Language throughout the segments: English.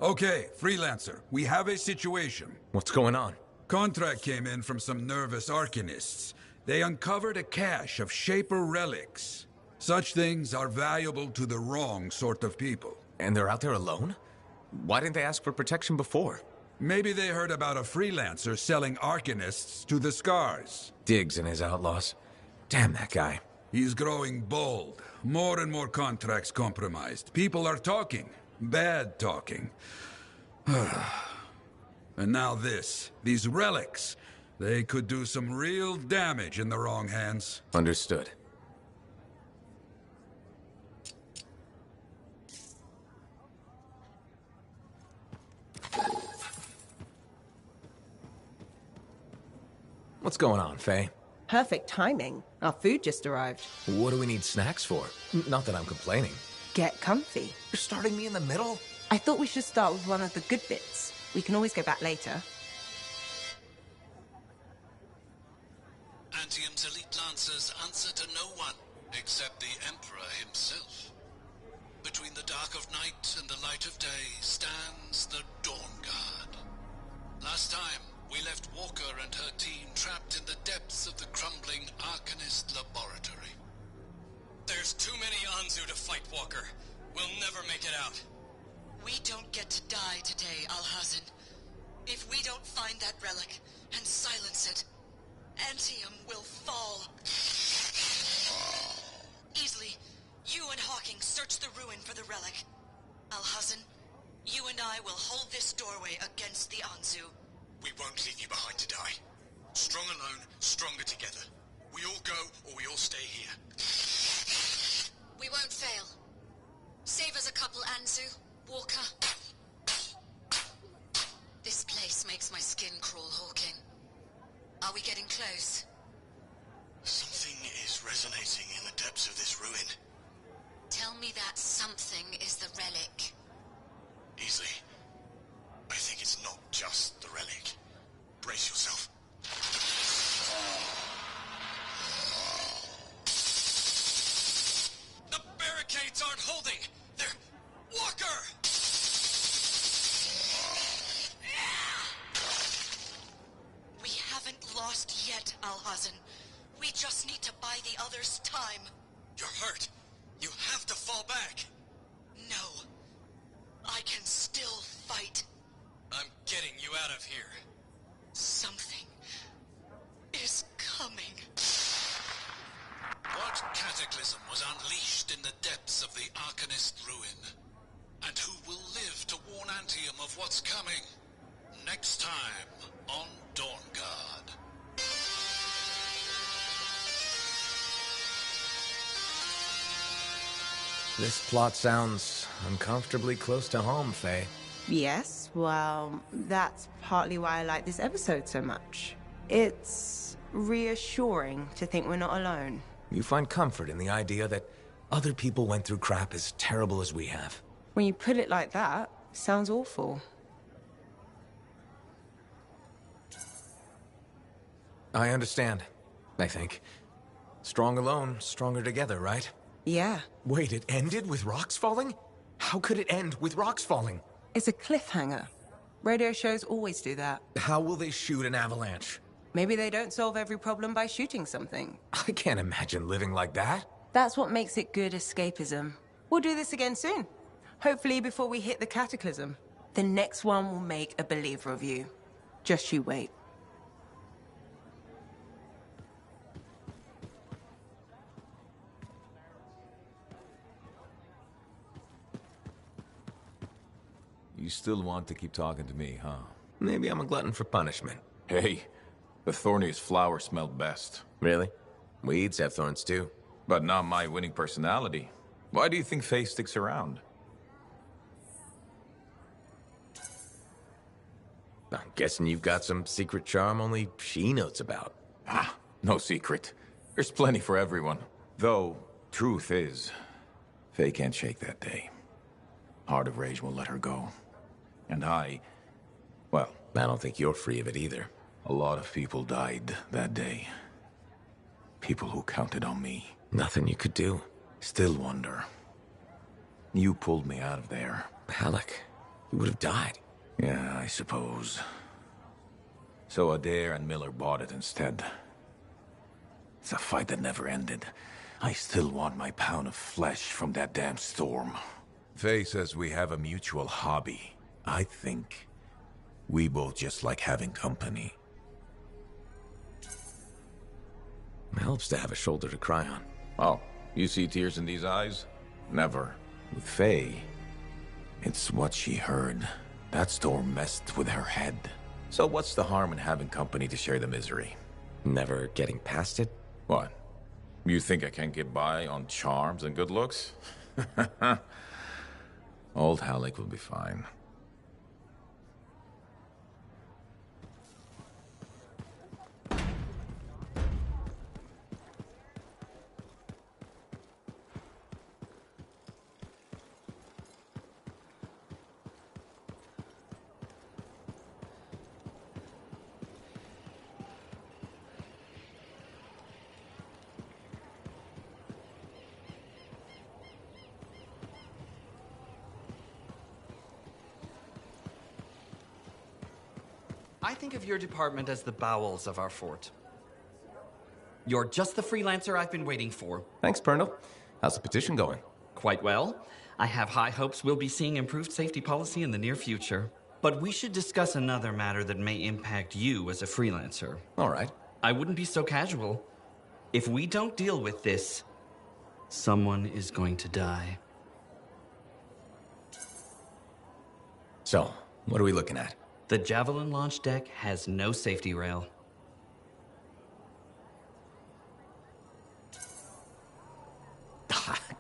Okay, Freelancer, we have a situation. What's going on? Contract came in from some nervous arcanists. They uncovered a cache of Shaper relics. Such things are valuable to the wrong sort of people. And they're out there alone? Why didn't they ask for protection before? Maybe they heard about a Freelancer selling arcanists to the Scars. Diggs and his outlaws. Damn that guy. He's growing bold. More and more contracts compromised. People are talking. Bad talking. And now this. These relics. They could do some real damage in the wrong hands. Understood. What's going on, Faye? Perfect timing. Our food just arrived. What do we need snacks for? Not that I'm complaining. Get comfy. You're starting me in the middle? I thought we should start with one of the good bits. We can always go back later. Antium's elite lancers answer to no one except the Emperor himself. Between the dark of night and the light of day stands the Dawn Guard. Last time, we left Walker and her team trapped in the depths of the crumbling Arcanist laboratory. There's too many Anzu to fight, Walker. We'll never make it out. We don't get to die today, Alhazan. If we don't find that relic and silence it, Antium will fall. Easily, you and Hawking search the ruin for the relic. Alhazan, you and I will hold this doorway against the Anzu. We won't leave you behind to die. Strong alone, stronger together. We all go, or we all stay here. We won't fail. Save us a couple, Anzu. Walker. This place makes my skin crawl, Hawking. Are we getting close? Something is resonating in the depths of this ruin. Tell me that something is the relic. Easily. I think it's not just the relic. Brace yourself. The barricades aren't holding! They're... Walker! We haven't lost yet, Alhazan. We just need to buy the others time. You're hurt. You have to fall back. No. I can still fight. I'm getting you out of here. Something is coming. What cataclysm was unleashed in the depths of the Arcanist ruin? And who will live to warn Antium of what's coming? Next time on Dawn Guard. This plot sounds uncomfortably close to home, Faye. Yes, well, that's partly why I like this episode so much. It's reassuring to think we're not alone. You find comfort in the idea that other people went through crap as terrible as we have. When you put it like that, it sounds awful. I understand, I think. Strong alone, stronger together, right? Yeah, Wait, it ended with rocks falling? How could it end with rocks falling? it's a cliffhanger. Radio shows always do that. How will they shoot an avalanche? Maybe they don't solve every problem by shooting something. I can't imagine living like that. That's what makes it good escapism. We'll do this again soon. Hopefully before we hit the cataclysm. The next one will make a believer of you. Just you wait. You still want to keep talking to me, huh? Maybe I'm a glutton for punishment. Hey, the thorniest flower smelled best. Really? Weeds have thorns too. But not my winning personality. Why do you think Faye sticks around? I'm guessing you've got some secret charm only she knows about. Ah, no secret. There's plenty for everyone. Though, truth is, Faye can't shake that day. Heart of Rage won't let her go. And well, I don't think you're free of it either. a lot of people died that day. People who counted on me. Nothing you could do. Still wonder. You pulled me out of there. Halleck, We would have died. Yeah, I suppose. So Adair and Miller bought it instead. It's a fight that never ended. I still want my pound of flesh from that damn storm. Faye says we have a mutual hobby. I think we both just like having company. It helps to have a shoulder to cry on. Oh, you see tears in these eyes? Never. With Faye, it's what she heard. That storm messed with her head. So what's the harm in having company to share the misery? Never getting past it? What? You think I can't get by on charms and good looks? Old Halleck will be fine. I think of your department as the bowels of our fort. You're just the freelancer I've been waiting for. Thanks, Pernell. How's the petition going? Quite well. I have high hopes we'll be seeing improved safety policy in the near future. But we should discuss another matter that may impact you as a freelancer. All right. I wouldn't be so casual. If we don't deal with this, someone is going to die. So, what are we looking at? The Javelin launch deck has no safety rail.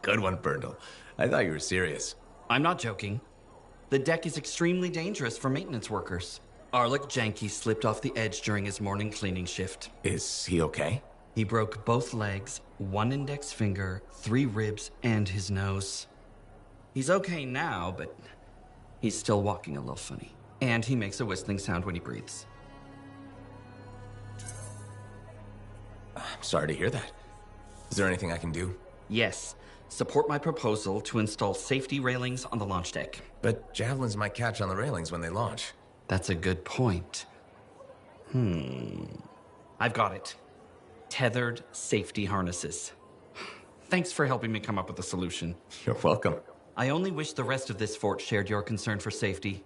Good one, Pernell. I thought you were serious. I'm not joking. The deck is extremely dangerous for maintenance workers. Arlik Janke slipped off the edge during his morning cleaning shift. Is he okay? He broke both legs, one index finger, 3 ribs, and his nose. He's okay now, but he's still walking a little funny. And he makes a whistling sound when he breathes. I'm sorry to hear that. Is there anything I can do? Yes. Support my proposal to install safety railings on the launch deck. But javelins might catch on the railings when they launch. That's a good point. I've got it. Tethered safety harnesses. Thanks for helping me come up with a solution. You're welcome. I only wish the rest of this fort shared your concern for safety.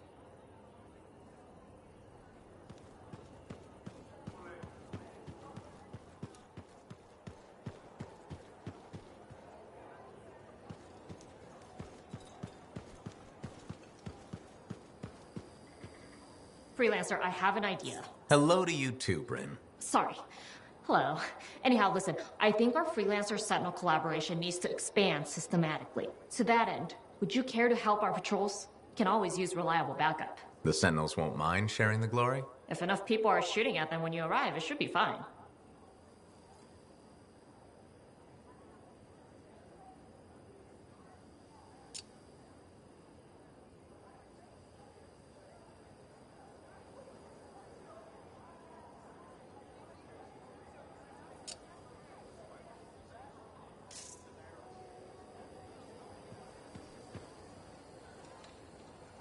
Freelancer, I have an idea. Hello to you too, Bryn. Sorry. Hello. Anyhow, listen, I think our Freelancer Sentinel collaboration needs to expand systematically. To that end, would you care to help our patrols? Can always use reliable backup. The Sentinels won't mind sharing the glory? If enough people are shooting at them when you arrive, it should be fine.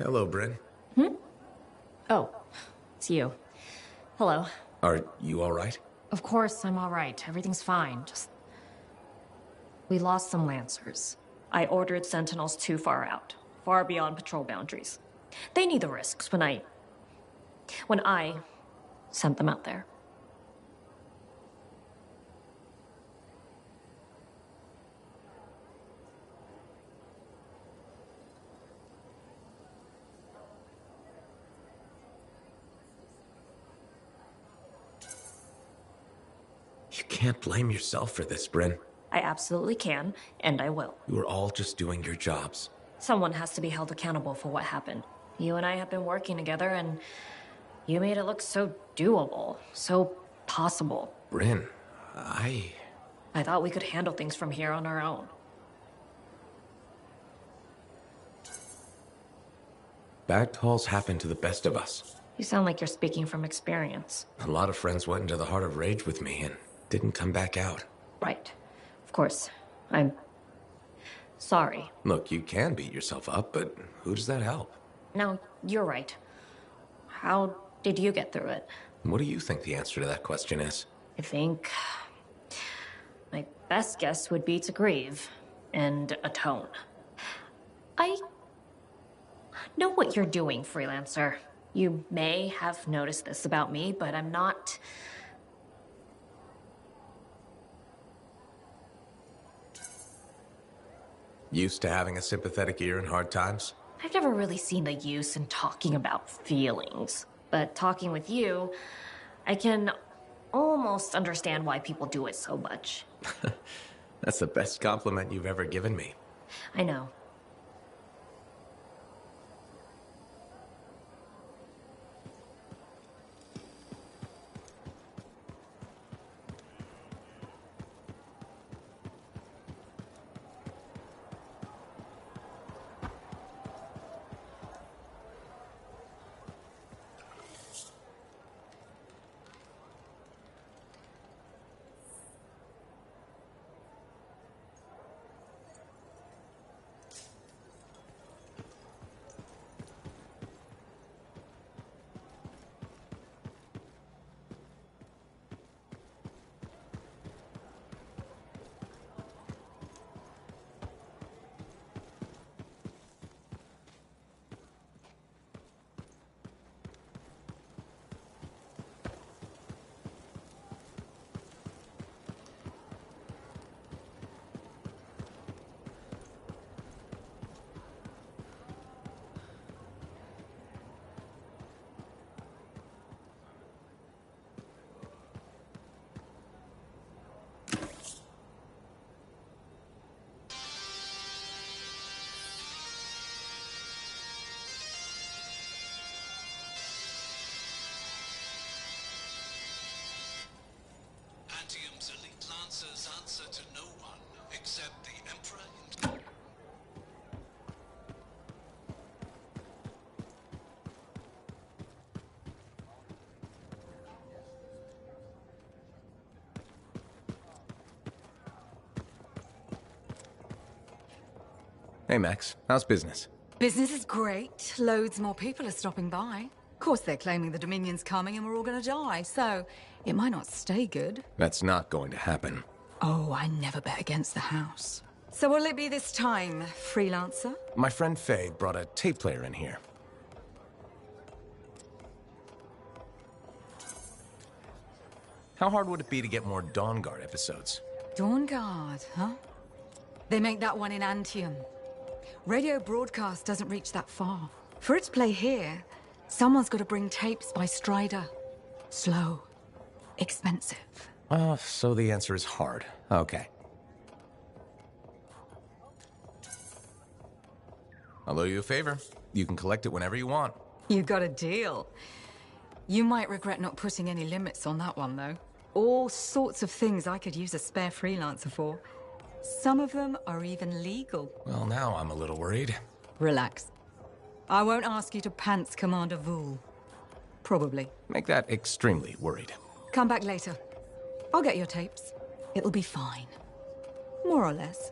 Hello, Bryn. Oh, it's you. Hello. Are you all right? Of course, I'm all right. Everything's fine. Just... we lost some Lancers. I ordered Sentinels too far out. Far beyond patrol boundaries. They need the risks when I sent them out there. You can't blame yourself for this, Bryn. I absolutely can, and I will. You were all just doing your jobs. Someone has to be held accountable for what happened. You and I have been working together, and you made it look so doable, so possible. Bryn, I thought we could handle things from here on our own. Bad calls happen to the best of us. You sound like you're speaking from experience. A lot of friends went into the heart of rage with me and didn't come back out. Right. Of course. I'm sorry. Look, you can beat yourself up, but who does that help? Now, you're right. How did you get through it? What do you think the answer to that question is? I think my best guess would be to grieve and atone. I know what you're doing, freelancer. You may have noticed this about me, but I'm not... Used to having a sympathetic ear in hard times? I've never really seen the use in talking about feelings. But talking with you, I can almost understand why people do it so much. That's the best compliment you've ever given me. I know. Antium's elite lancers answer to no one except the Emperor himself. Hey, Max. How's business? Business is great. Loads more people are stopping by. Of course, they're claiming the Dominion's coming and we're all gonna die, so it might not stay good. That's not going to happen. Oh, I never bet against the house. So what'll it be this time, freelancer? My friend Faye brought a tape player in here. How hard would it be to get more Dawn Guard episodes? Dawn Guard, huh? They make that one in Anthem. Radio broadcast doesn't reach that far. For it to play here, someone's got to bring tapes by Strider. Slow. Expensive. Oh, so the answer is hard. Okay. I'll owe you a favor. You can collect it whenever you want. You got a deal. You might regret not putting any limits on that one, though. All sorts of things I could use a spare freelancer for. Some of them are even legal. Well, now I'm a little worried. Relax. I won't ask you to pants Commander Vool. Probably. Make that extremely worried. Come back later. I'll get your tapes. It'll be fine. More or less.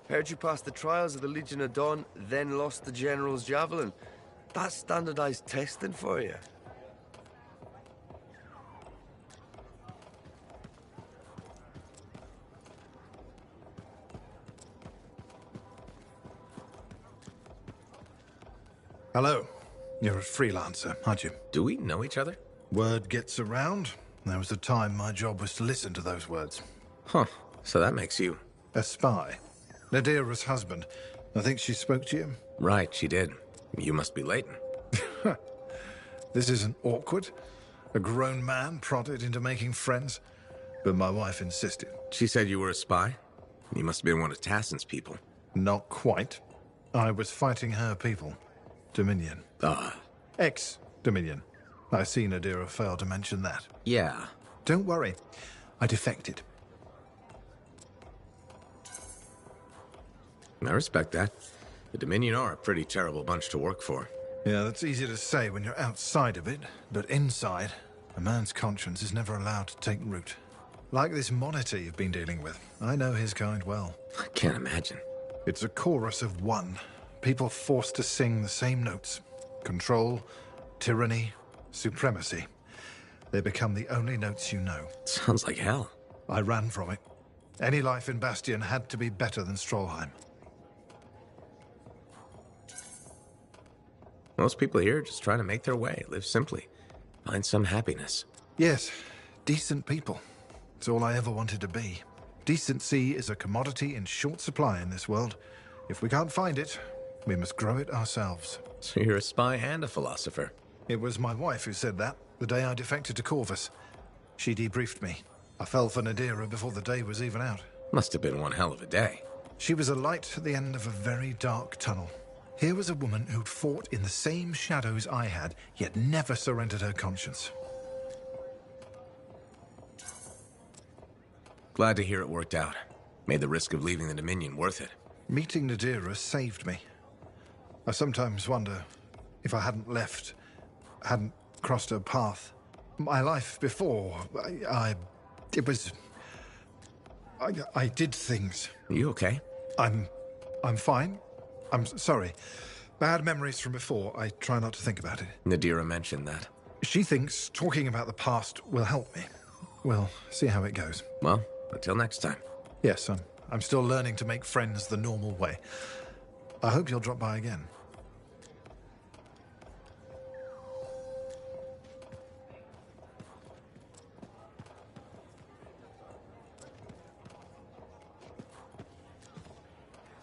Heard you passed the trials of the Legion of Dawn, then lost the General's Javelin. That's standardized testing for you. Hello. You're a freelancer, aren't you? Do we know each other? Word gets around. There was a time my job was to listen to those words. Huh. So that makes you... A spy. Nadira's husband. I think she spoke to you. Right, she did. You must be Leighton. This isn't awkward. A grown man prodded into making friends. But my wife insisted. She said you were a spy? You must have been one of Tassin's people. Not quite. I was fighting her people. Dominion. Ah. Ex-Dominion. I see Nadira failed to mention that. Yeah. Don't worry. I defected. I respect that. The Dominion are a pretty terrible bunch to work for. Yeah, that's easy to say when you're outside of it, but inside, a man's conscience is never allowed to take root. Like this monitor you've been dealing with. I know his kind well. I can't imagine. It's a chorus of one. People forced to sing the same notes. Control, tyranny, supremacy. They become the only notes you know. Sounds like hell. I ran from it. Any life in Bastion had to be better than Strollheim. Most people here are just trying to make their way, live simply, find some happiness. Yes, decent people. It's all I ever wanted to be. Decency is a commodity in short supply in this world. If we can't find it, we must grow it ourselves. So you're a spy and a philosopher. It was my wife who said that, the day I defected to Corvus. She debriefed me. I fell for Nadira before the day was even out. Must have been one hell of a day. She was a light at the end of a very dark tunnel. Here was a woman who'd fought in the same shadows I had, yet never surrendered her conscience. Glad to hear it worked out. Made the risk of leaving the Dominion worth it. Meeting Nadira saved me. I sometimes wonder if I hadn't left, hadn't crossed her path. My life before, I did things. Are you okay? I'm fine. I'm sorry. Bad memories from before. I try not to think about it. Nadira mentioned that. She thinks talking about the past will help me. We'll see how it goes. Well, until next time. Yes, I'm still learning to make friends the normal way. I hope you'll drop by again.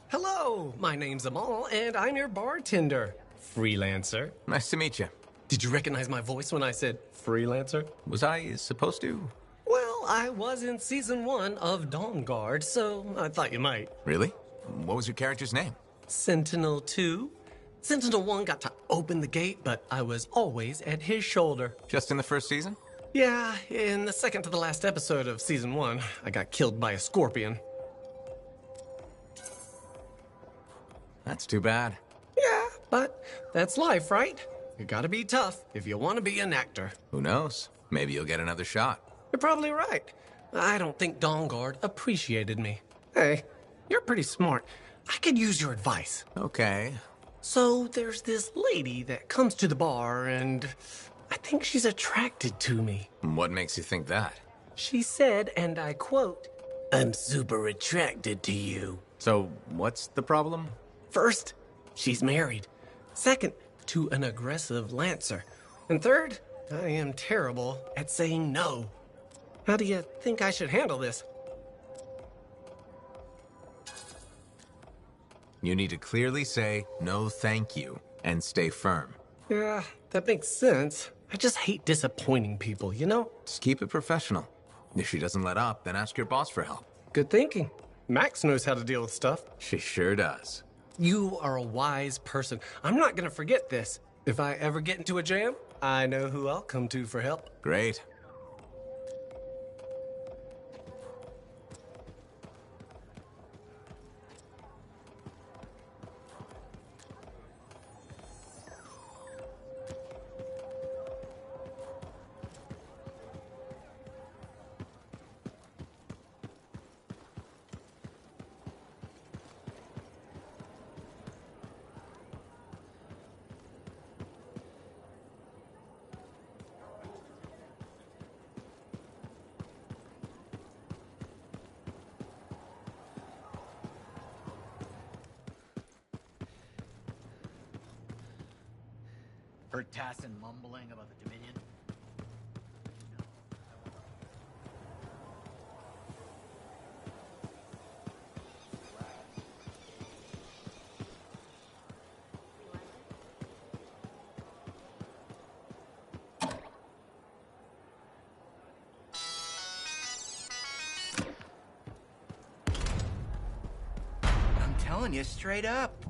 Hello, my name's Amal, and I'm your bartender. Freelancer. Nice to meet you. Did you recognize my voice when I said freelancer? Was I supposed to? Well, I was in season 1 of Dawn Guard, so I thought you might. Really? What was your character's name? Sentinel 2. Sentinel 1 got to open the gate, but I was always at his shoulder. Just in the first season? Yeah, in the second to the last episode of season 1, I got killed by a scorpion. That's too bad. Yeah, but that's life, right? You gotta be tough if you want to be an actor. Who knows? Maybe you'll get another shot. You're probably right. I don't think Dawn Guard appreciated me. Hey, you're pretty smart. I could use your advice. Okay. So there's this lady that comes to the bar, and I think she's attracted to me. What makes you think that? She said, and I quote, "I'm super attracted to you." So, what's the problem? First, she's married. Second, to an aggressive Lancer. And third, I am terrible at saying no. How do you think I should handle this? You need to clearly say, no thank you, and stay firm. Yeah, that makes sense. I just hate disappointing people, you know? Just keep it professional. If she doesn't let up, then ask your boss for help. Good thinking. Max knows how to deal with stuff. She sure does. You are a wise person. I'm not gonna forget this. If I ever get into a jam, I know who I'll come to for help. Great. Heard Tassin mumbling about the Dominion? I'm telling you straight up.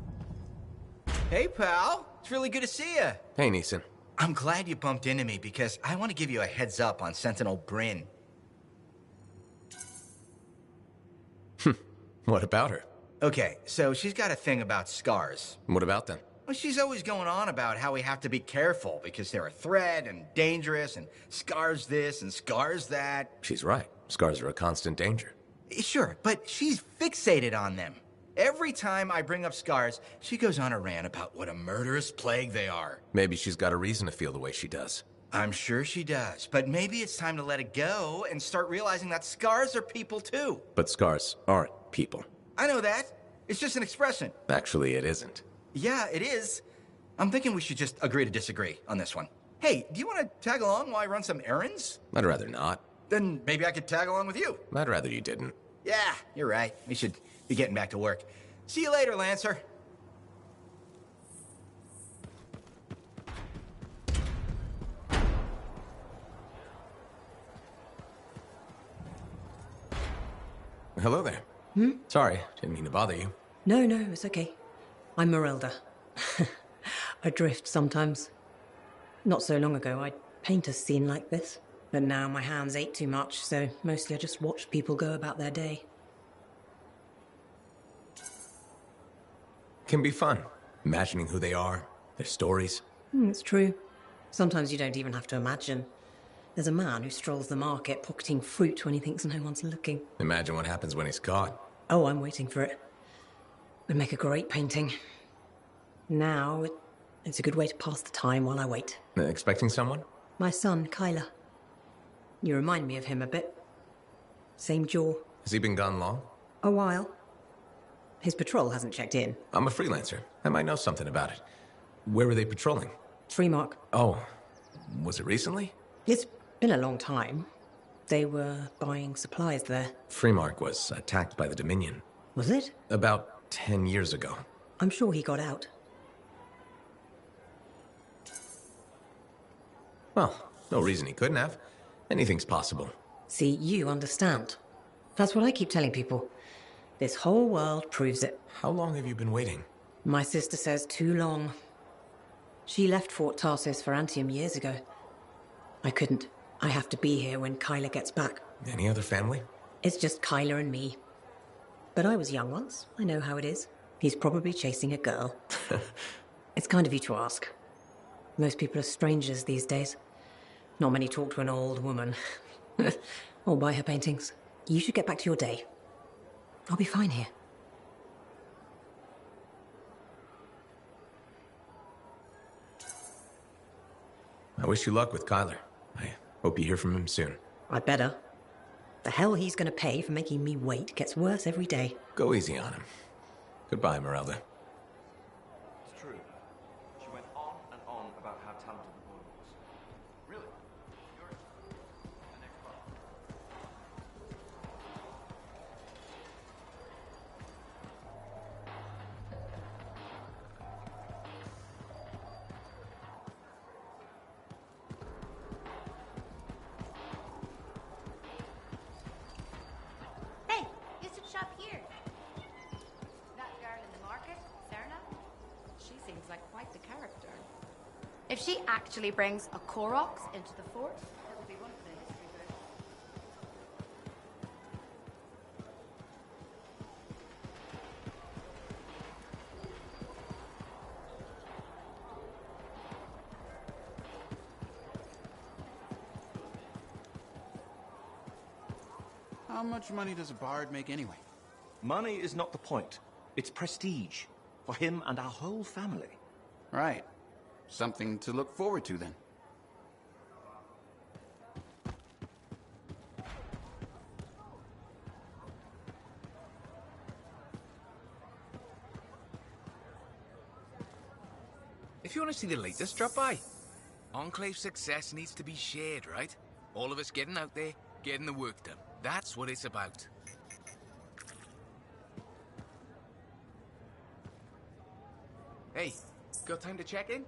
Hey, pal. It's really good to see you. Hey, Neeson. I'm glad you bumped into me because I want to give you a heads up on Sentinel Bryn. What about her? Okay, so she's got a thing about scars. What about them? Well, she's always going on about how we have to be careful because they're a threat and dangerous and scars this and scars that. She's right. Scars are a constant danger. Sure, but she's fixated on them. Every time I bring up scars, she goes on a rant about what a murderous plague they are. Maybe she's got a reason to feel the way she does. I'm sure she does, but maybe it's time to let it go and start realizing that scars are people too. But scars aren't people. I know that. It's just an expression. Actually, it isn't. Yeah, it is. I'm thinking we should just agree to disagree on this one. Hey, do you want to tag along while I run some errands? I'd rather not. Then maybe I could tag along with you. I'd rather you didn't. Yeah, you're right. We should be getting back to work. See you later, Lancer. Hello there. Sorry, didn't mean to bother you. No, it's okay. I'm Merelda. I drift sometimes. Not so long ago, I'd paint a scene like this. But now my hands ache too much, so mostly I just watch people go about their day. Can be fun. Imagining who they are, their stories. It's true. Sometimes you don't even have to imagine. There's a man who strolls the market pocketing fruit when he thinks no one's looking. Imagine what happens when he's caught. Oh, I'm waiting for it. Would make a great painting. Now, it's a good way to pass the time while I wait. Expecting someone? My son, Kyler. You remind me of him a bit. Same jaw. Has he been gone long? A while. His patrol hasn't checked in. I'm a freelancer. I might know something about it. Where were they patrolling? Freemark. Oh, was it recently? It's been a long time. They were buying supplies there. Freemark was attacked by the Dominion. Was it? About 10 years ago. I'm sure he got out. Well, no reason he couldn't have. Anything's possible. See, you understand. That's what I keep telling people. This whole world proves it. How long have you been waiting? My sister says too long. She left Fort Tarsis for Anthem years ago. I couldn't. I have to be here when Kyler gets back. Any other family? It's just Kyler and me. But I was young once. I know how it is. He's probably chasing a girl. It's kind of you to ask. Most people are strangers these days. Not many talk to an old woman. Or buy her paintings. You should get back to your day. I'll be fine here. I wish you luck with Kyler. I hope you hear from him soon. I'd better. The hell he's gonna pay for making me wait gets worse every day. Go easy on him. Goodbye, Merelda. It's true. She went on and on about how talented the boy was. Really? You're the next part. Hey, you should shop here. That girl in the market, Serna? She seems like quite the character. If she actually brings a Koroks into the fort, that would be one for the history book. How much money does a bard make anyway? Money is not the point. It's prestige. For him and our whole family. Right. Something to look forward to, then. If you want to see the latest, drop by. Enclave success needs to be shared, right? All of us getting out there, getting the work done. That's what it's about. Hey, got time to check in?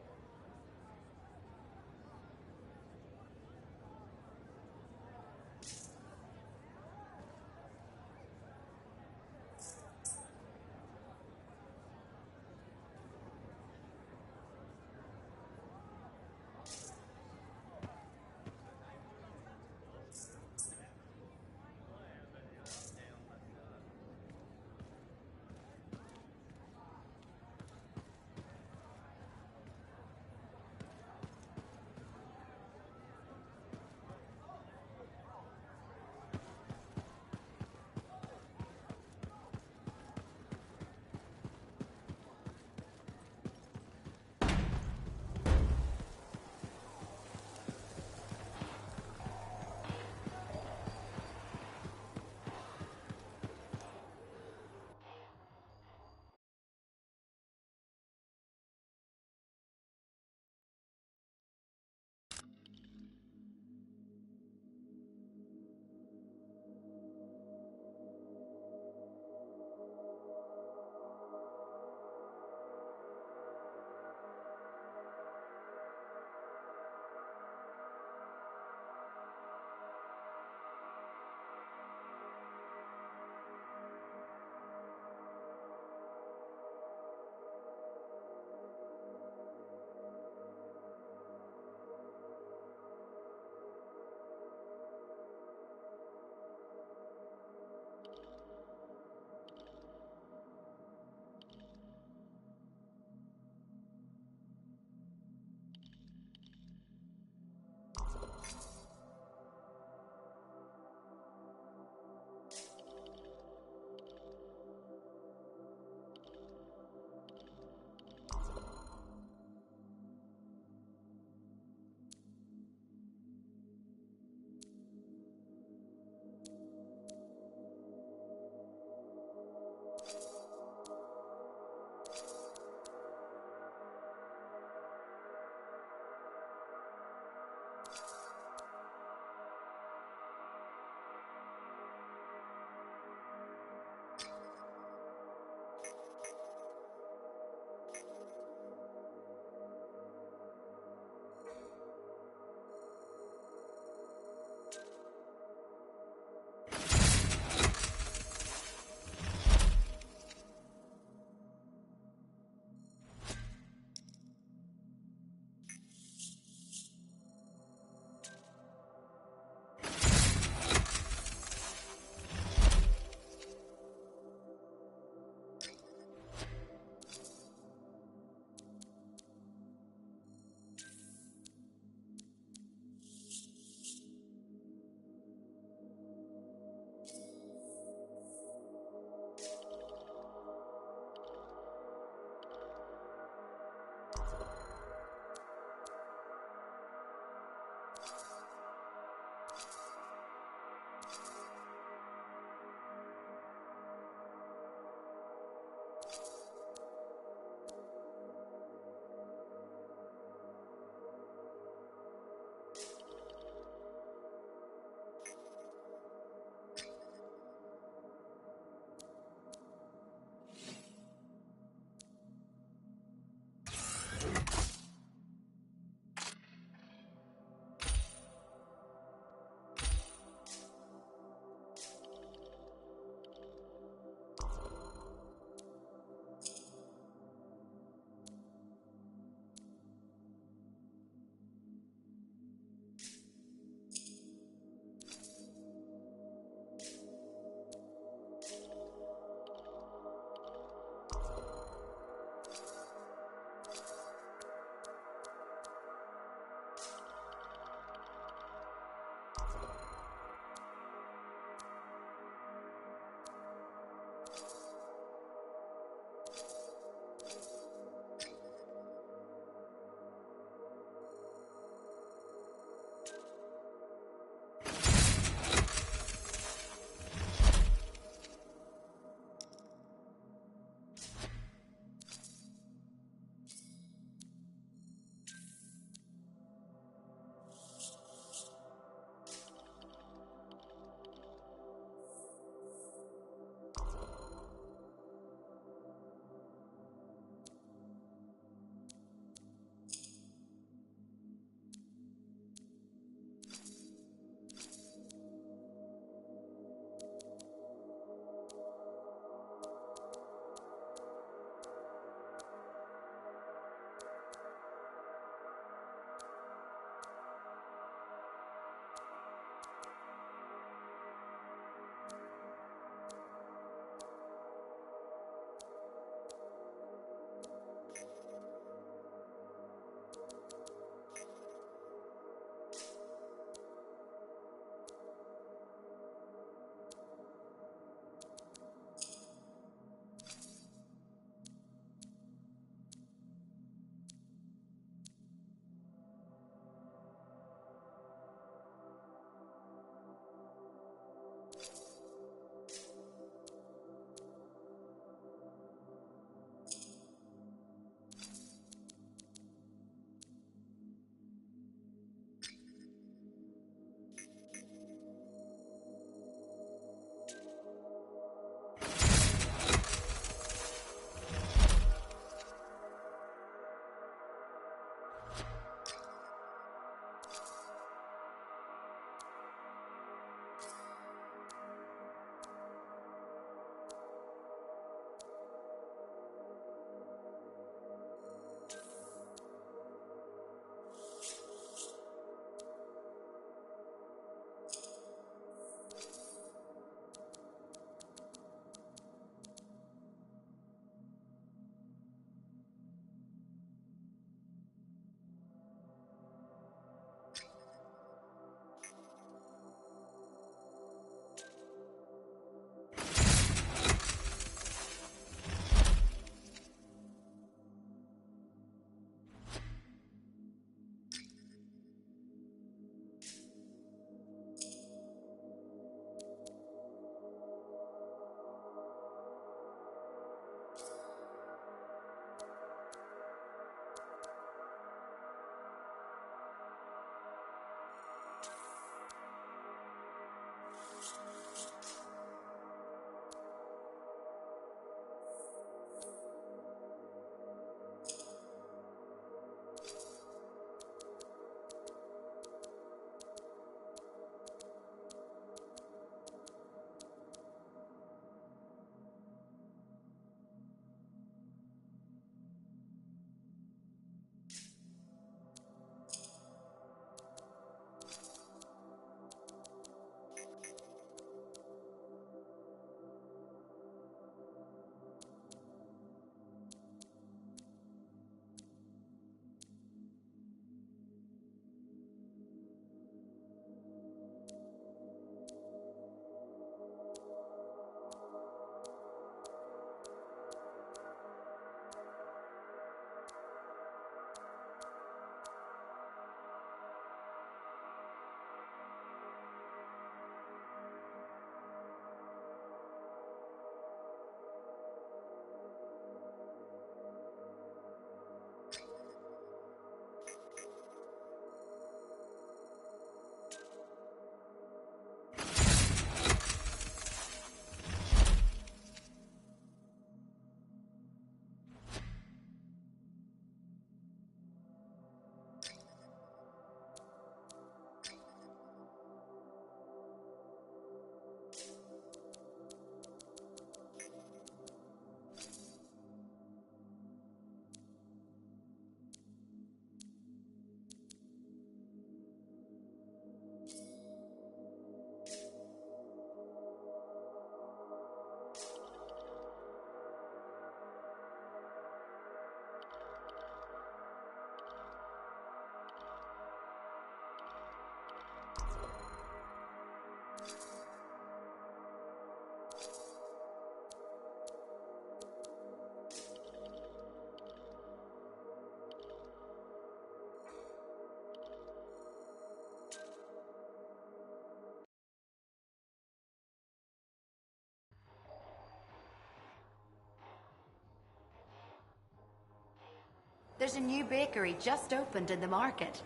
There's a new bakery just opened in the market.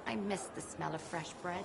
I miss the smell of fresh bread.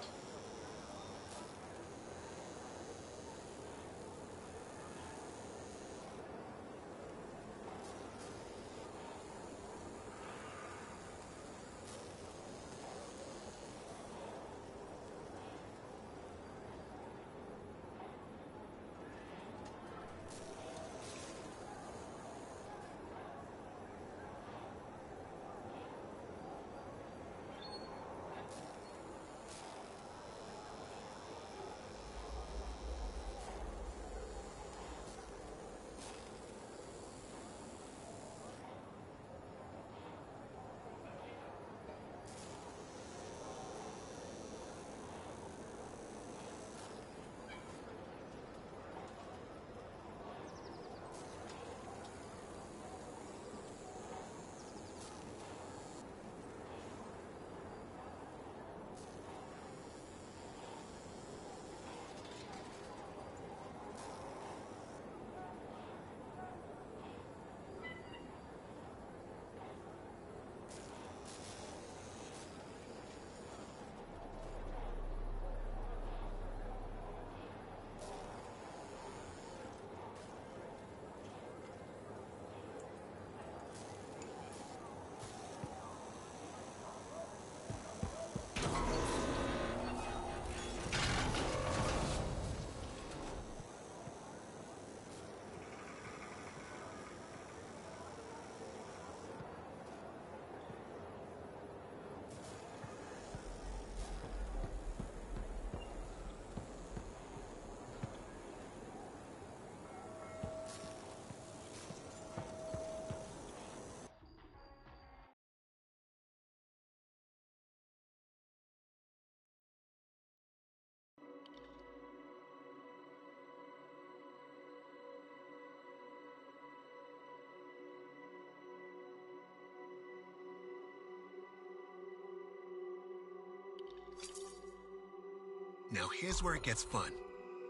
Now here's where it gets fun.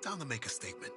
Time to make a statement.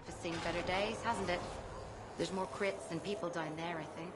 Cliff has seen better days, hasn't it? There's more crits than people down there, I think.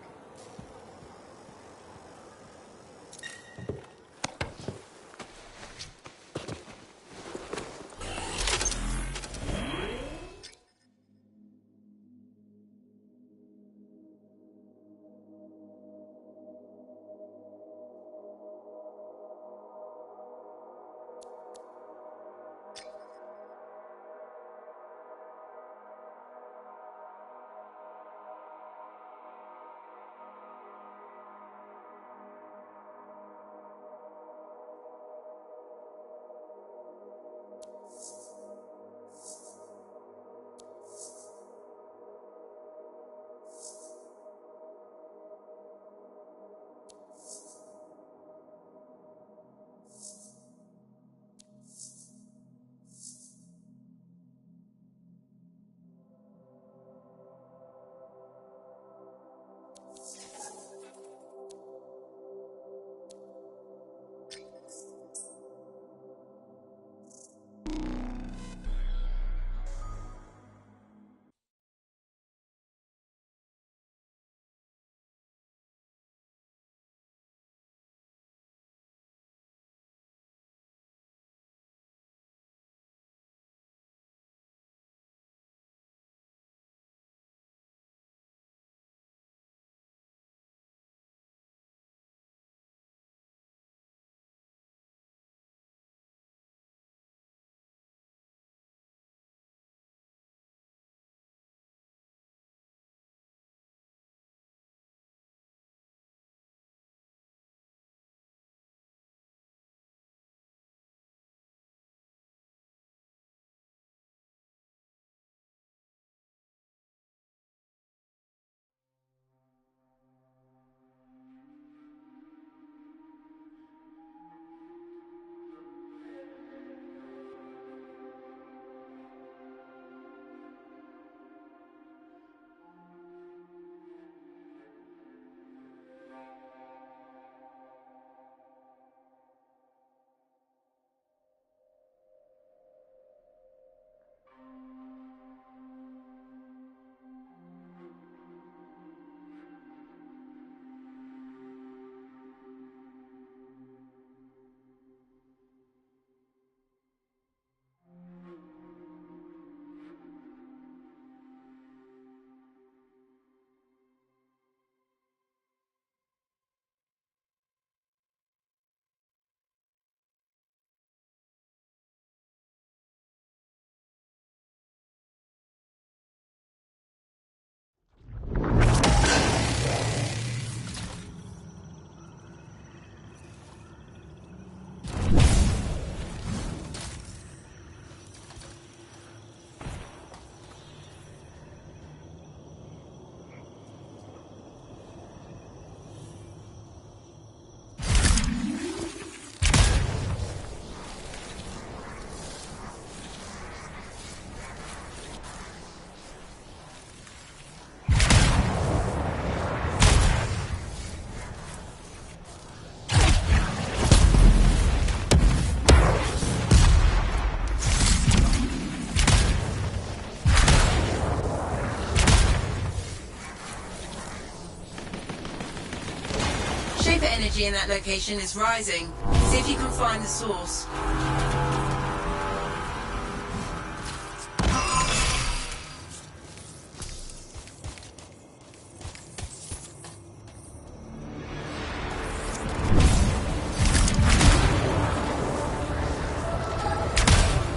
energy in that location is rising. See if you can find the source.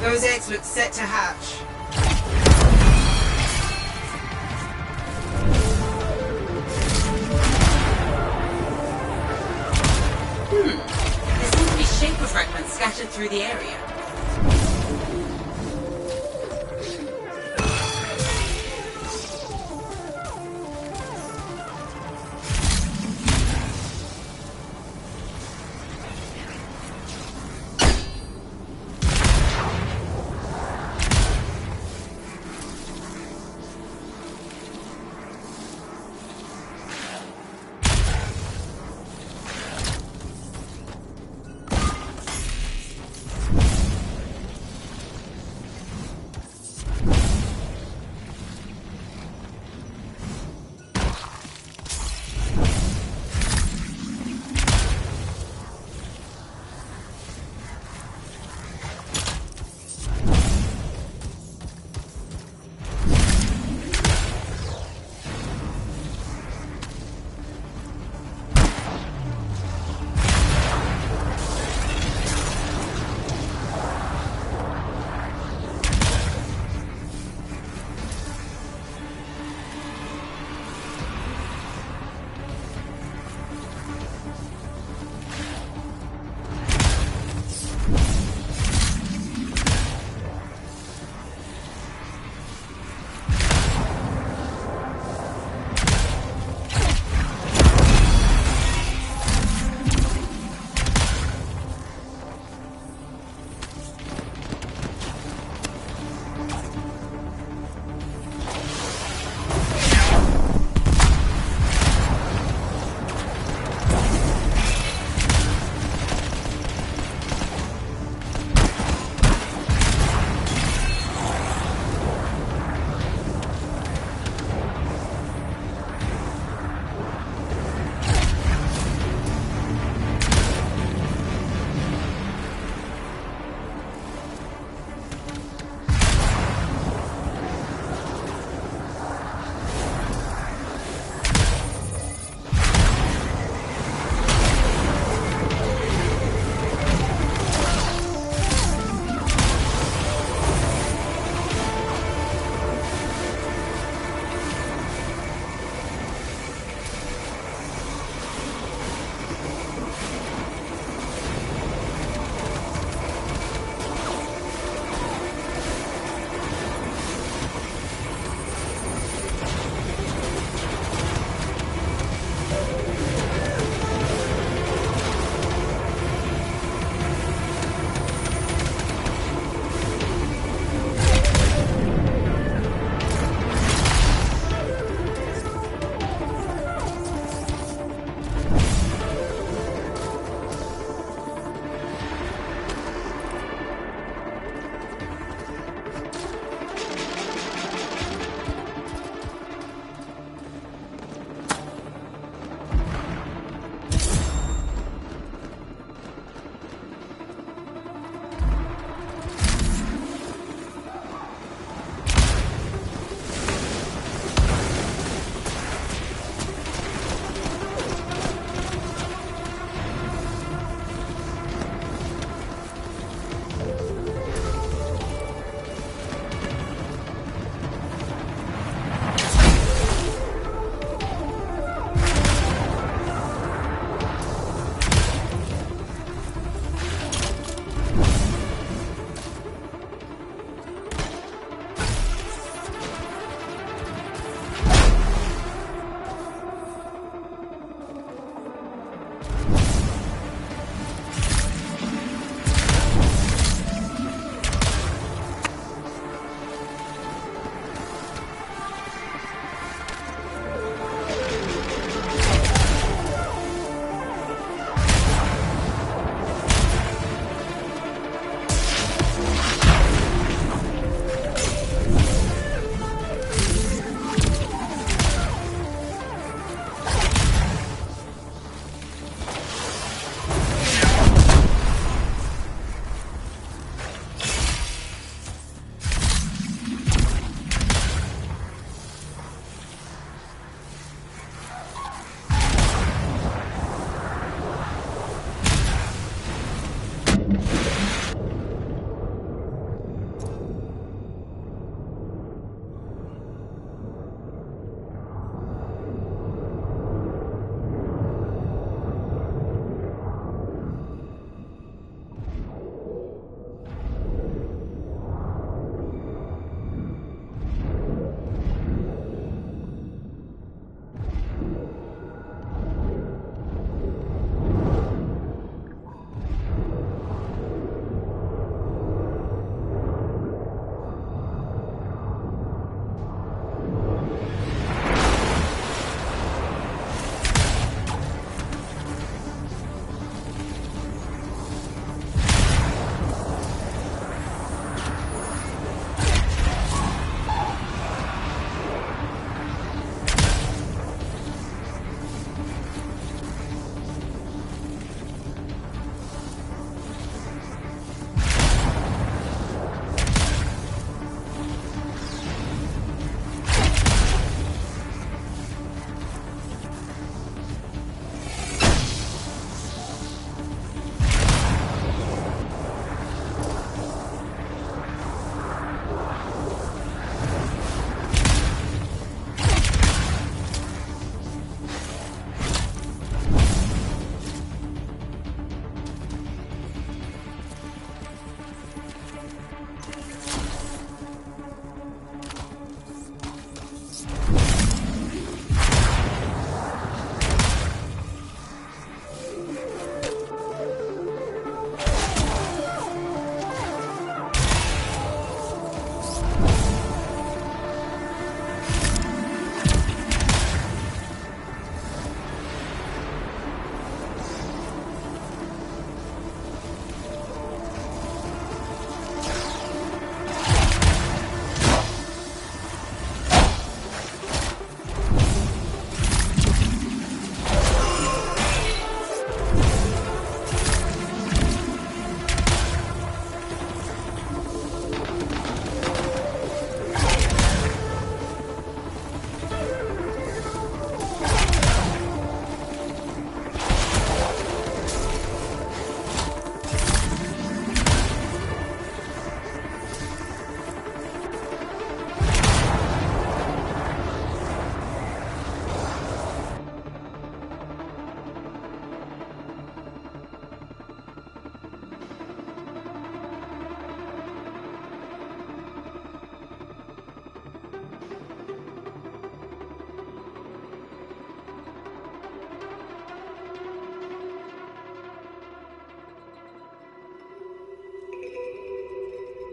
Those eggs look set to hatch. There seem to be shaper fragments scattered through the area.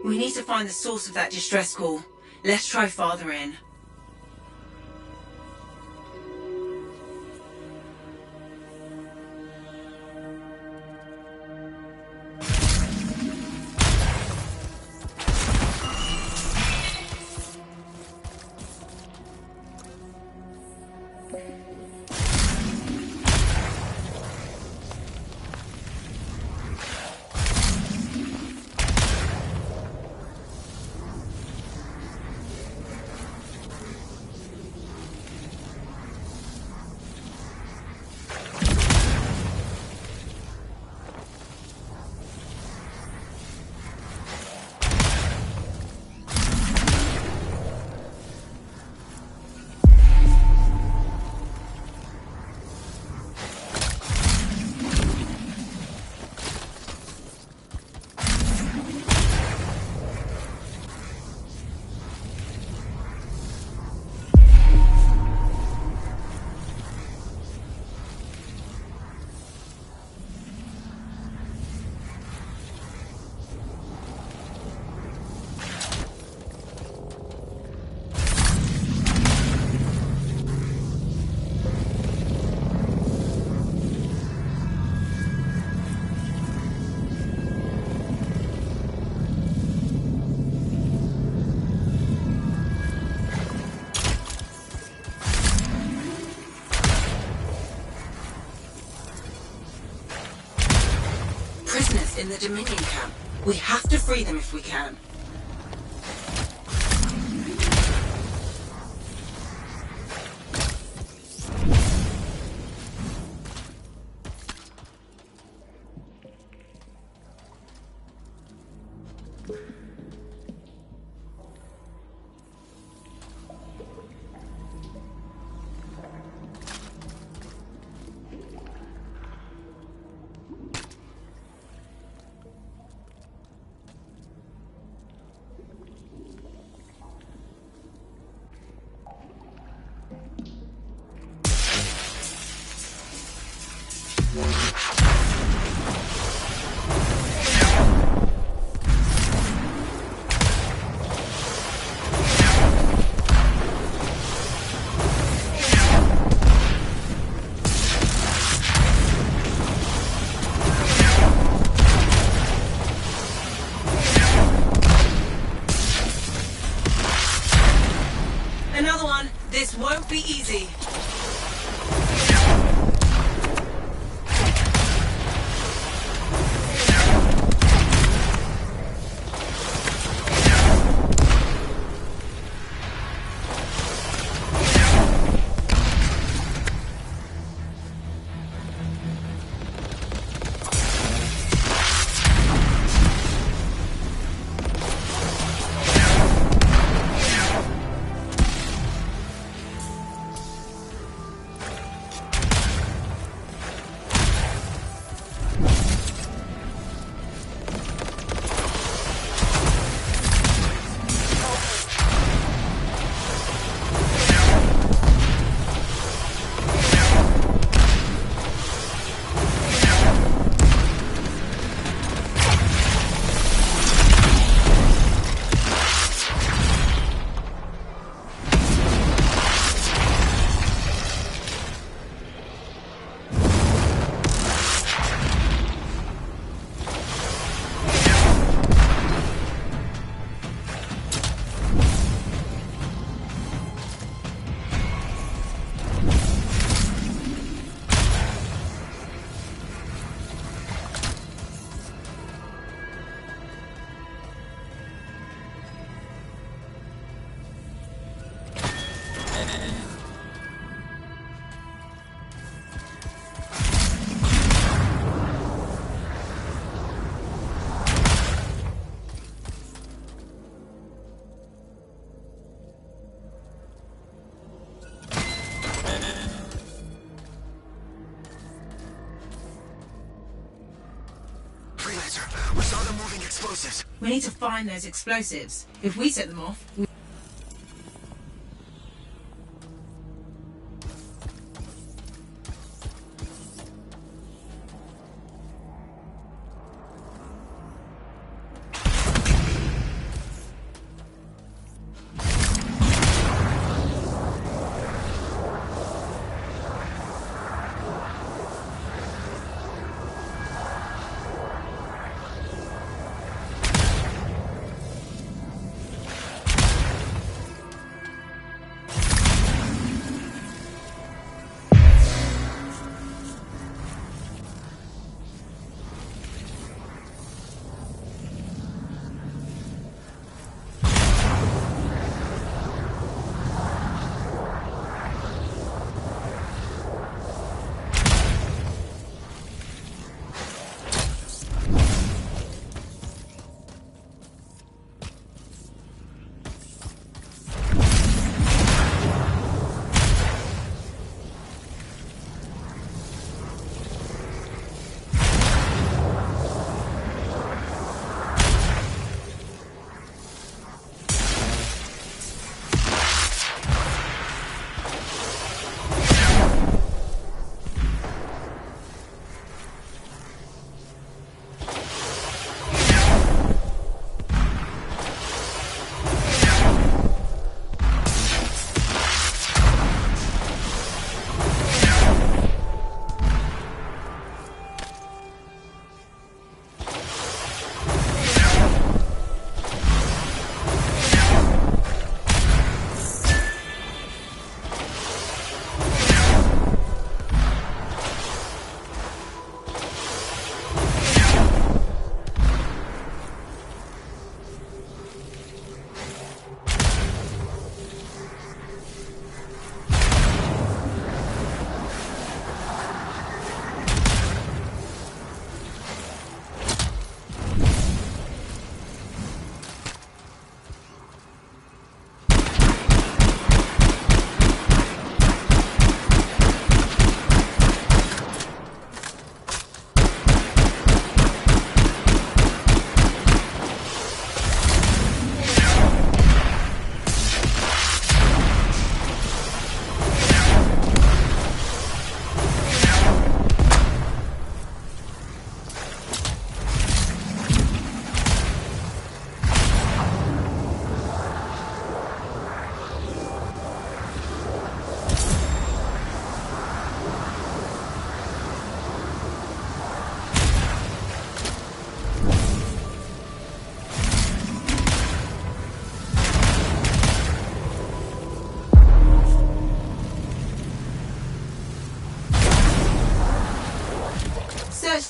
We need to find the source of that distress call. Let's try farther in. Prisoners in the Dominion camp. We have to free them if we can. Another one. This won't be easy. We saw them moving explosives. We need to find those explosives. If we set them off...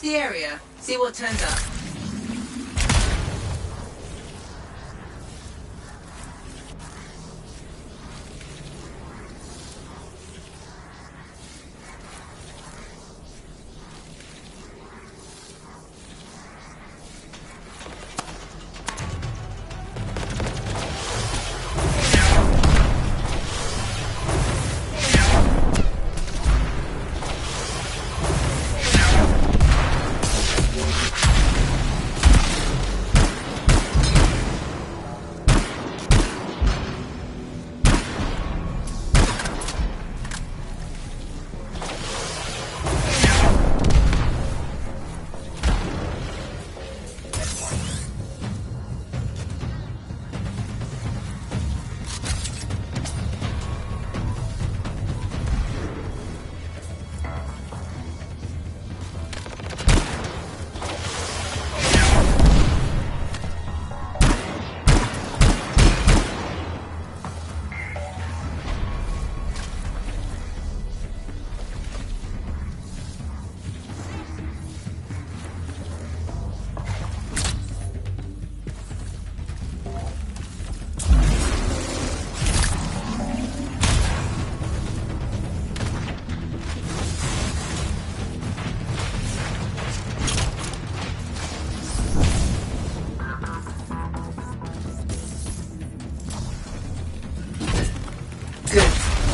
Search the area. See what turns up.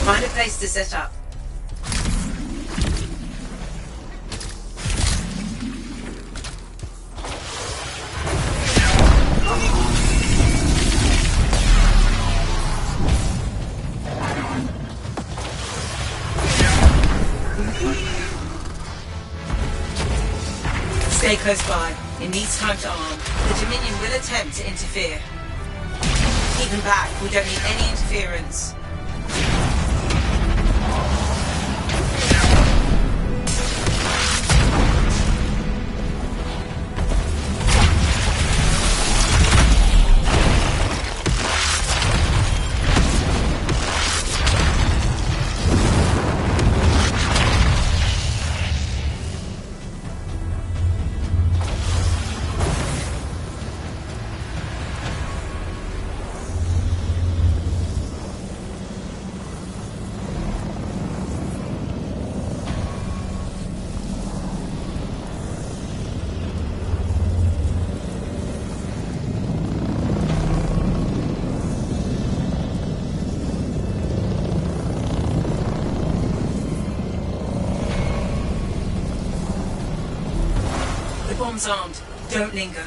Find a place to set up. Stay close by. It needs time to arm. The Dominion will attempt to interfere. Keep them back. We don't need any interference. Bomb's armed. Don't linger.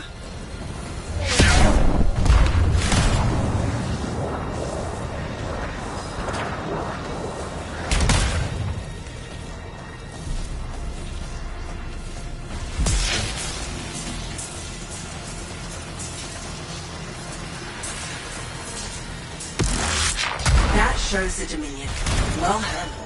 That shows the Dominion. Well handled.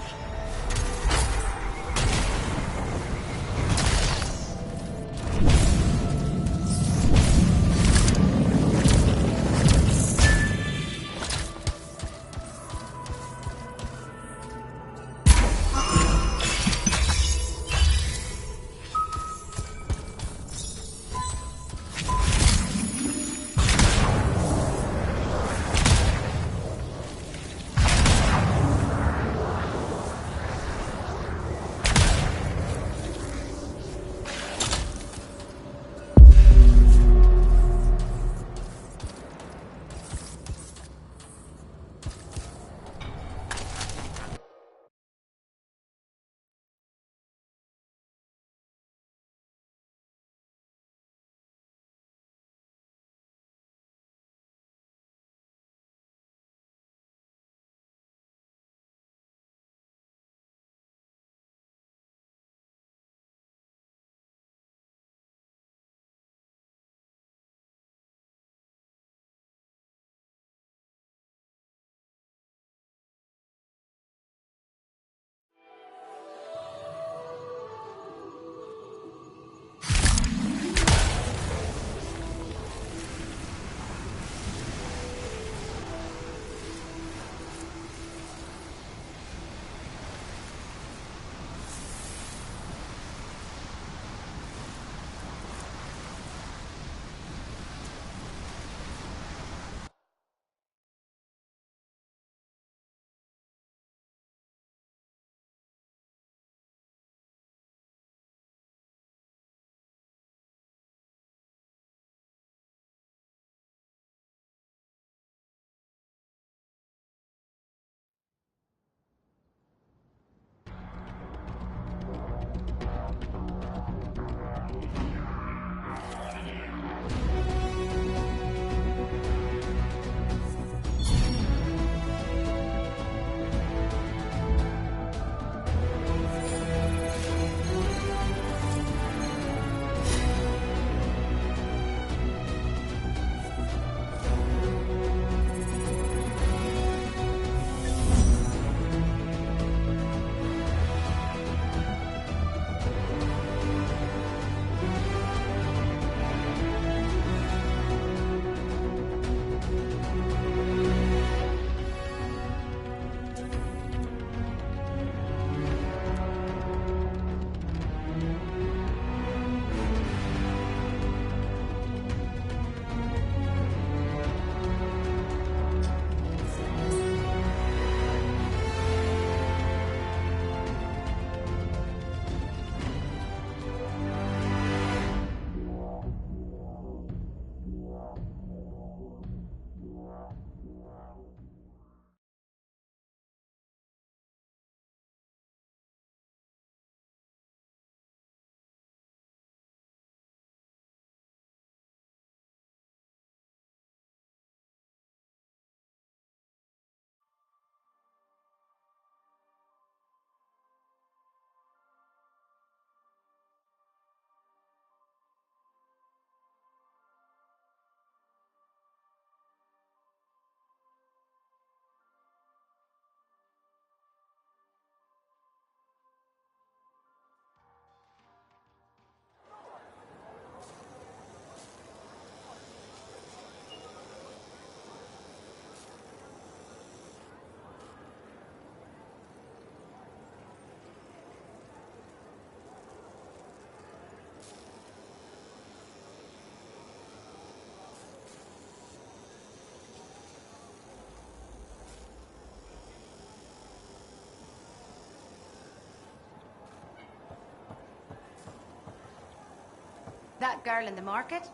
That girl in the market?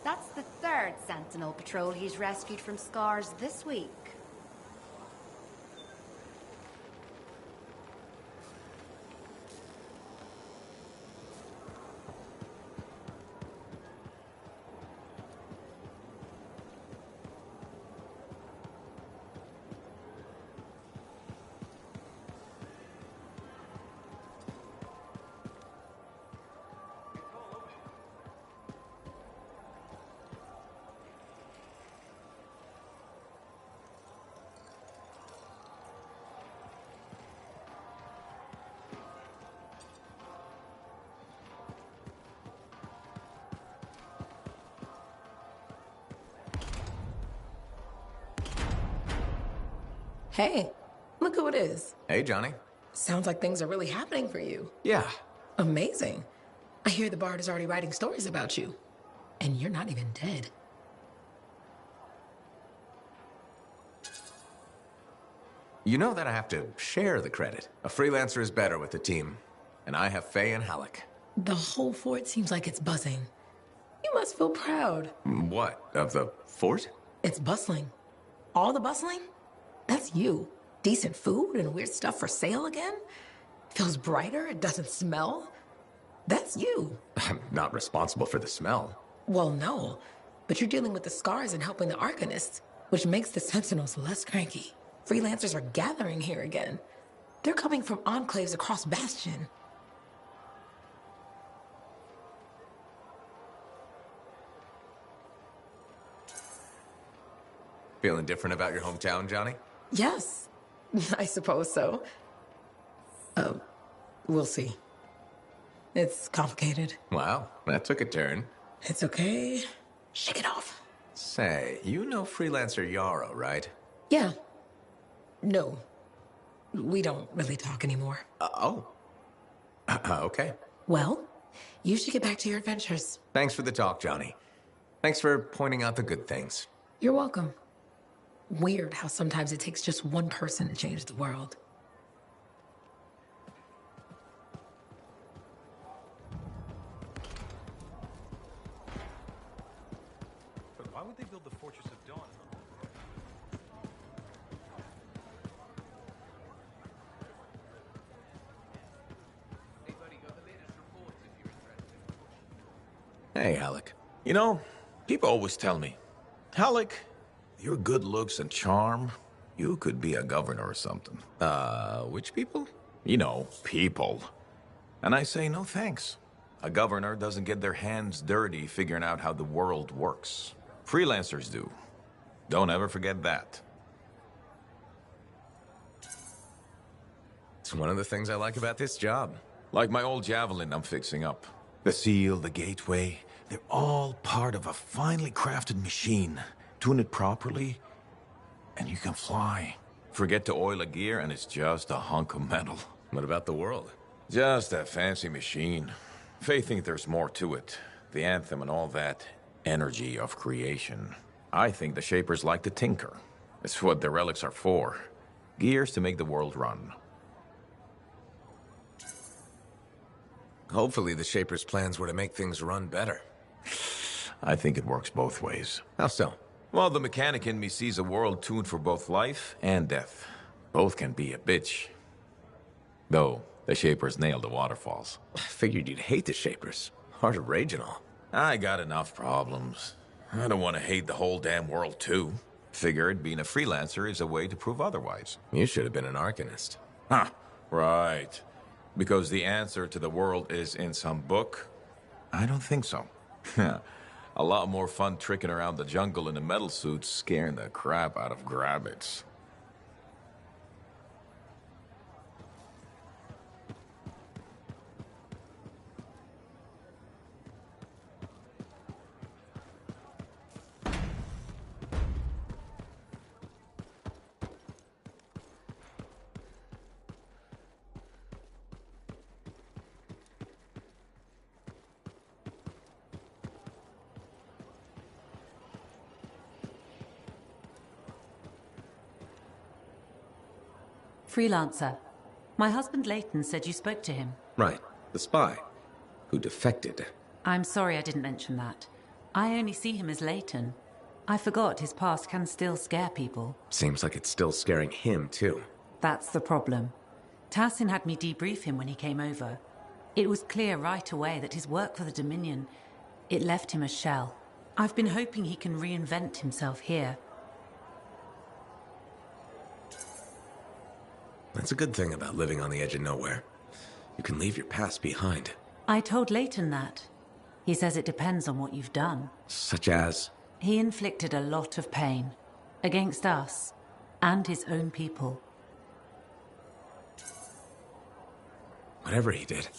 That's the third Sentinel patrol he's rescued from scars this week. Hey, look who it is. Hey, Johnny. Sounds like things are really happening for you. Yeah. Amazing. I hear the Bard is already writing stories about you. And you're not even dead. You know that I have to share the credit. A freelancer is better with the team. And I have Faye and Halleck. The whole fort seems like it's buzzing. You must feel proud. What? Of the fort? It's bustling. All the bustling? That's you. Decent food and weird stuff for sale again? Feels brighter, it doesn't smell. That's you. I'm not responsible for the smell. Well, no. But you're dealing with the scars and helping the Arcanists, which makes the Sentinels less cranky. Freelancers are gathering here again. They're coming from enclaves across Bastion. Feeling different about your hometown, Johnny? Yes, I suppose so. We'll see. It's complicated. Wow, that took a turn. It's okay. Shake it off. Say, you know freelancer Yarrow, right? Yeah. No. We don't really talk anymore. Okay. Well, you should get back to your adventures. Thanks for the talk, Johnny. Thanks for pointing out the good things. You're welcome. Weird how sometimes it takes just one person to change the world. But why would they build the Fortress of Dawn? Hey, buddy, got the latest reports if you're interested. Hey, Halleck. You know, people always tell me, Halleck, your good looks and charm, you could be a governor or something. Which people? You know, people. And I say no thanks. A governor doesn't get their hands dirty figuring out how the world works. Freelancers do. Don't ever forget that. It's one of the things I like about this job. Like my old javelin I'm fixing up. The seal, the gateway, they're all part of a finely crafted machine. Tune it properly, and you can fly. Forget to oil a gear, and it's just a hunk of metal. What about the world? Just a fancy machine. Faye think there's more to it. The Anthem and all that energy of creation. I think the Shapers like to tinker. It's what the relics are for. Gears to make the world run. Hopefully the Shapers' plans were to make things run better. I think it works both ways. How so? Well, the mechanic in me sees a world tuned for both life and death. Both can be a bitch. Though, the Shapers nailed the waterfalls. I figured you'd hate the Shapers. Hard to rage and all. I got enough problems. I don't want to hate the whole damn world, too. Figured being a freelancer is a way to prove otherwise. You should have been an arcanist. Huh, right. Because the answer to the world is in some book? I don't think so. A lot more fun tricking around the jungle in a metal suit, scaring the crap out of grabbits. Freelancer. My husband Leighton said you spoke to him. Right, the spy, who defected. I'm sorry I didn't mention that. I only see him as Leighton. I forgot his past can still scare people. Seems like it's still scaring him, too. That's the problem. Tassin had me debrief him when he came over. It was clear right away that his work for the Dominion, it left him a shell. I've been hoping he can reinvent himself here. That's a good thing about living on the edge of nowhere. You can leave your past behind. I told Leighton that. He says it depends on what you've done. Such as? He inflicted a lot of pain. Against us. And his own people. Whatever he did,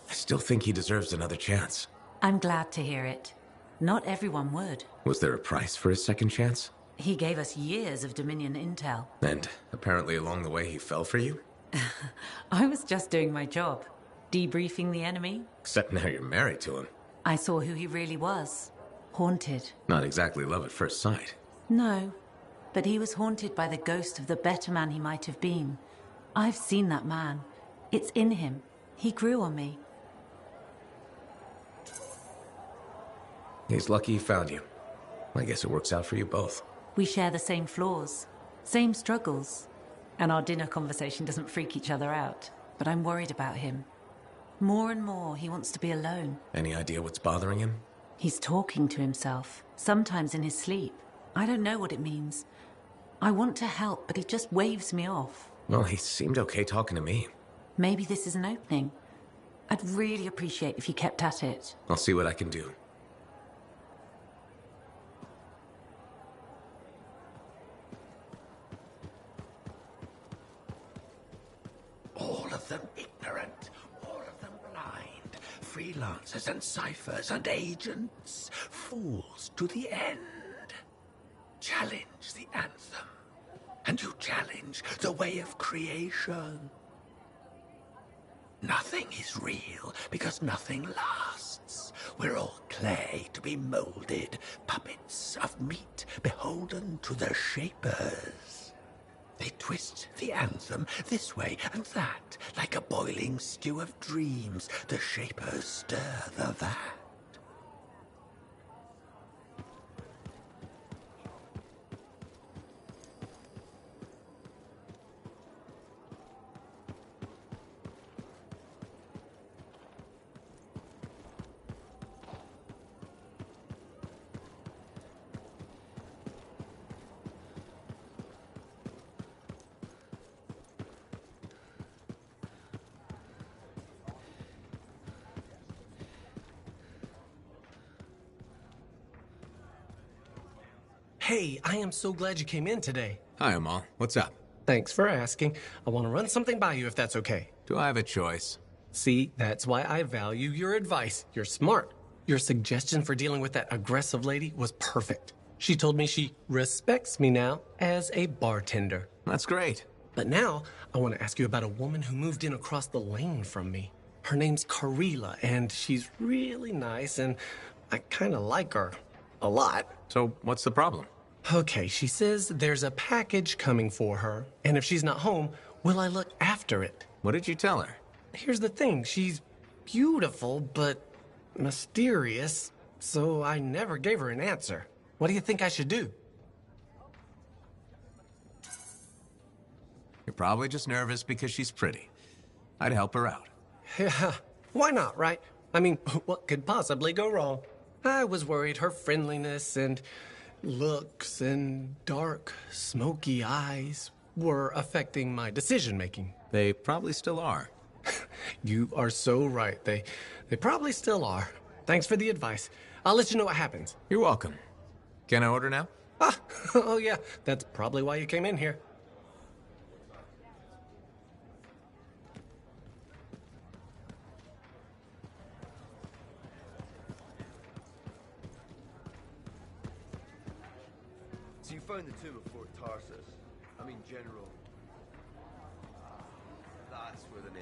I still think he deserves another chance. I'm glad to hear it. Not everyone would. Was there a price for his second chance? He gave us years of Dominion intel. And apparently along the way he fell for you? I was just doing my job. Debriefing the enemy. Except now you're married to him. I saw who he really was. Haunted. Not exactly love at first sight. No. But he was haunted by the ghost of the better man he might have been. I've seen that man. It's in him. He grew on me. He's lucky he found you. I guess it works out for you both. We share the same flaws, same struggles. And our dinner conversation doesn't freak each other out. But I'm worried about him. More and more, he wants to be alone. Any idea what's bothering him? He's talking to himself, sometimes in his sleep. I don't know what it means. I want to help, but he just waves me off. Well, he seemed okay talking to me. Maybe this is an opening. I'd really appreciate if you kept at it. I'll see what I can do. All of them ignorant, all of them blind, freelancers and ciphers and agents, fools to the end. Challenge the Anthem, and you challenge the way of creation. Nothing is real because nothing lasts. We're all clay to be molded, puppets of meat beholden to their shapers. They twist the anthem this way and that, like a boiling stew of dreams. The shapers stir the vat. Hey, I am so glad you came in today. Hi, Amal. What's up? Thanks for asking. I want to run something by you if that's okay. Do I have a choice? See, that's why I value your advice. You're smart. Your suggestion for dealing with that aggressive lady was perfect. She told me she respects me now as a bartender. That's great. But now, I want to ask you about a woman who moved in across the lane from me. Her name's Karila, and she's really nice, and I kind of like her. A lot. So, what's the problem? Okay, she says there's a package coming for her, and if she's not home, will I look after it? What did you tell her? Here's the thing, she's beautiful, but mysterious, so I never gave her an answer. What do you think I should do? You're probably just nervous because she's pretty. I'd help her out. Yeah, why not, right? I mean, what could possibly go wrong? I was worried her friendliness and looks and dark, smoky eyes were affecting my decision-making. They probably still are. You are so right. They probably still are. Thanks for the advice. I'll let you know what happens. You're welcome. Can I order now? Ah, oh yeah, that's probably why you came in here. So you found the tomb of Fort Tarsus. I mean, General. That's where the